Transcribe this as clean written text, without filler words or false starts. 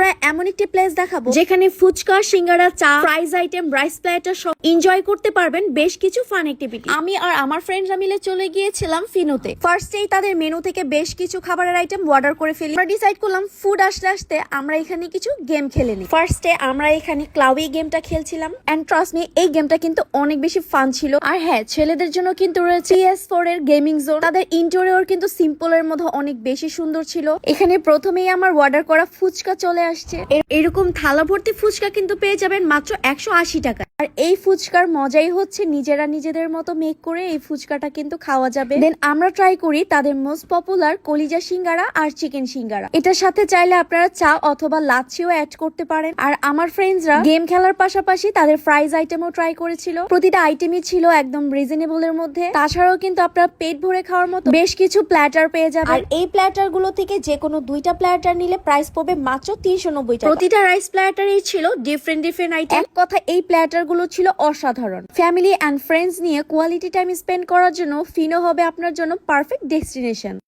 ফিনোয় এমন একটি প্লেস দেখাবো যেখানে ফুচকা, সিঙ্গারা, চা, ফ্রাইজ আইটেম, রাইস প্লেটার সব এনজয় করতে পারবেন বেশ কিছু ফান অ্যাক্টিভিটি। আমি আর আমার ফ্রেন্ডরা মিলে চলে গিয়েছিলাম ফিনোতে। ফার্স্টেই তাদের মেনু থেকে বেশ কিছু খাবারের আইটেম অর্ডার করে ফেলি। আমরা ডিসাইড করলাম ফুড আসতে আসতে আমরা এখানে কিছু গেম খেলে নিই। ফার্স্টে আমরা এখানে ক্লাউই গেমটা খেলছিলাম এন্ড ট্রাস্ট মি, এই গেমটা কিন্তু অনেক বেশি ফান ছিল। আর হ্যাঁ, ছেলেদের জন্য কিন্তু রয়েছে PS4 এর গেমিং জোন। তাদের ইন্টেরিয়র কিন্তু সিম্পলের মধ্যে অনেক বেশি সুন্দর ছিল। এখানে প্রথমেই আমার অর্ডার করা ফুচকা চলে আসছে। এরকম থালা ভর্তি ফুচকা কিন্তু পেয়ে যাবেন মাত্র 180 টাকা। আর এই ফুচকার মজাই হচ্ছে নিজেরা নিজেদের মতো মেক করে এই ফুচকাটা কিন্তু খাওয়া যাবে। দেন আমরা ট্রাই করি তাদের মোস্ট পপুলার কলিজা সিঙ্গারা আর চিকেন সিঙ্গারা। এটার সাথে চাইলে আপনারা চা অথবা লাচ্ছিও অ্যাড করতে পারেন। আর আমার ফ্রেন্ডসরা গেম খেলার পাশাপাশি তাদের ফ্রাইজ আইটেমও ট্রাই করেছিল। প্রতিটা আইটেমই ছিল একদম রিজনেবল এর মধ্যে। তাছাড়াও কিন্তু আপনারা পেট ভরে খাওয়ার মতো বেশ কিছু প্ল্যাটার পেয়ে যাবেন। আর এই প্ল্যাটার গুলো থেকে যে কোনো 2টা প্ল্যাটার নিলে প্রাইস পড়বে মাত্র 390 টাকা। প্রতিটা রাইস প্ল্যাটারই ছিল ডিফারেন্ট আইটেম। এক কথা এই প্ল্যাটার গুলো ছিল অসাধারণ। ফ্যামিলি এন্ড ফ্রেন্ডস নিয়ে কোয়ালিটি টাইম স্পেন্ড করার জন্য ফিনো হবে আপনার জন্য পারফেক্ট ডেস্টিনেশন।